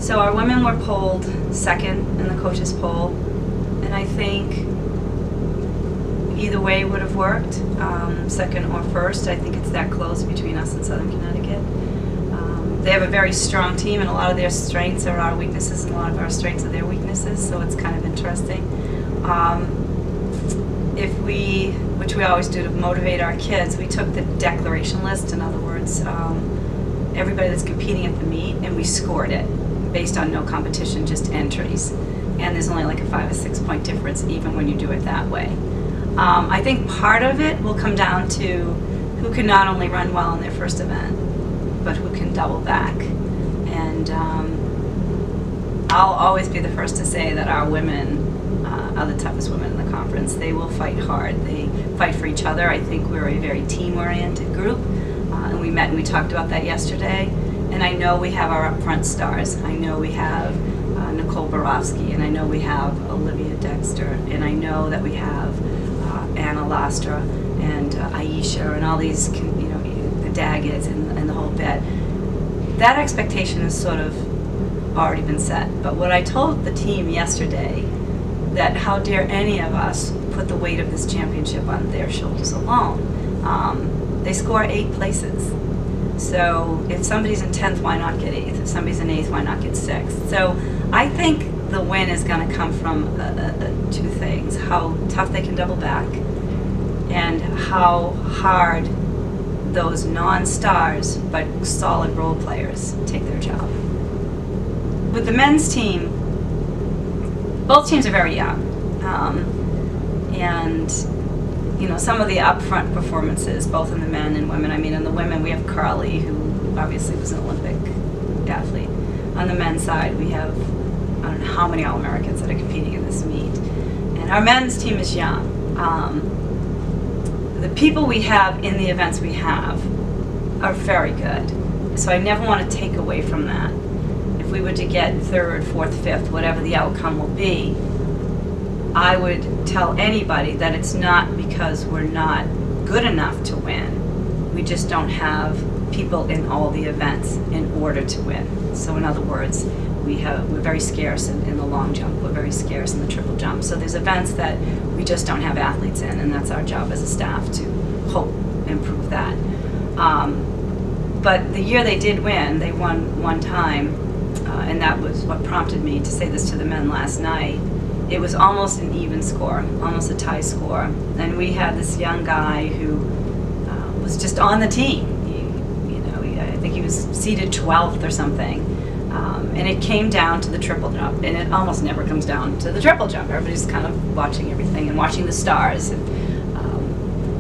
So our women were polled second in the coaches poll, and I think either way would have worked, second or first. I think it's that close between us and Southern Connecticut. They have a very strong team, and a lot of their strengths are our weaknesses, and a lot of our strengths are their weaknesses, so it's kind of interesting. Which we always do to motivate our kids, we took the declaration list, in other words, everybody that's competing at the meet, and we scored it based on no competition, just entries. And there's only like a 5 or 6 point difference even when you do it that way. I think part of it will come down to who can not only run well in their first event, but who can double back. And I'll always be the first to say that our women are the toughest women in the conference. They will fight hard. They fight for each other. I think we're a very team-oriented group, and we met and we talked about that yesterday. And I know we have our up-front stars. I know we have Nicole Borofsky, and I know we have Olivia Dexter, and I know that we have Anna Lastra and Aisha and all these, the Daggetts and the whole bit. That expectation has sort of already been set. But what I told the team yesterday, that how dare any of us put the weight of this championship on their shoulders alone. They score 8 places. So if somebody's in 10th, why not get 8th? If somebody's in 8th, why not get 6th? So I think the win is going to come from 2 things: how tough they can double back, and how hard those non-stars but solid role players take their job. With the men's team, both teams are very young, and some of the upfront performances, both in the men and women. I mean, in the women, we have Carly, who obviously was an Olympic athlete. On the men's side, we have, I don't know how many All-Americans that are competing in this meet. And our men's team is young. The people we have in the events we have are very good. So I never want to take away from that. If we were to get 3rd, 4th, 5th, whatever the outcome will be, I would tell anybody that it's not because we're not good enough to win. We just don't have people in all the events in order to win. So in other words, we're very scarce in the long jump. We're very scarce in the triple jump. So there's events that we just don't have athletes in, and that's our job as a staff to hope improve that. But the year they did win, they won one time, and that was what prompted me to say this to the men last night. It was almost an even score, almost a tie score. And we had this young guy who was just on the team. I think he was seated 12th or something. And it came down to the triple jump. And it almost never comes down to the triple jump. Everybody's kind of watching everything and watching the stars. And,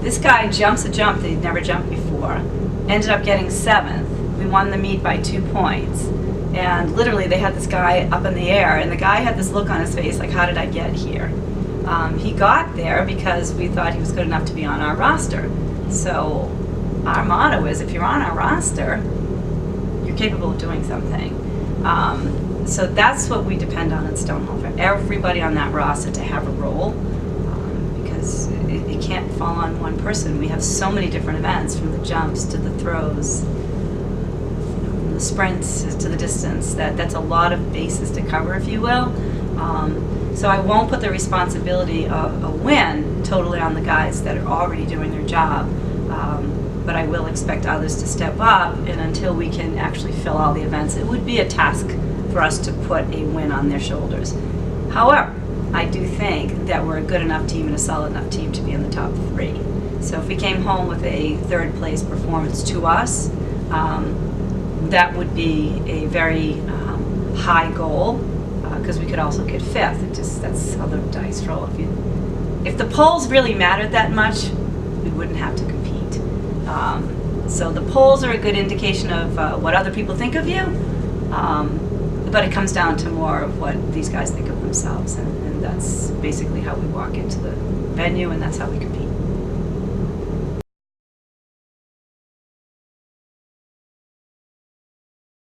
this guy jumps a jump that he'd never jumped before. Ended up getting 7th. We won the meet by 2 points. And literally they had this guy up in the air, and the guy had this look on his face like, how did I get here? He got there because we thought he was good enough to be on our roster. So our motto is, if you're on our roster, you're capable of doing something. So that's what we depend on at Stonehill, for everybody on that roster to have a role, because it can't fall on one person. We have so many different events, from the jumps to the throws, sprints to the distance, that's a lot of bases to cover, if you will. So I won't put the responsibility of a win totally on the guys that are already doing their job, but I will expect others to step up, and until we can actually fill all the events, it would be a task for us to put a win on their shoulders. However, I do think that we're a good enough team and a solid enough team to be in the top 3. So if we came home with a 3rd place performance to us, that would be a very high goal, because we could also get 5th. That's how the dice roll. If the polls really mattered that much, we wouldn't have to compete. So the polls are a good indication of what other people think of you, but it comes down to more of what these guys think of themselves, and that's basically how we walk into the venue, and that's how we compete.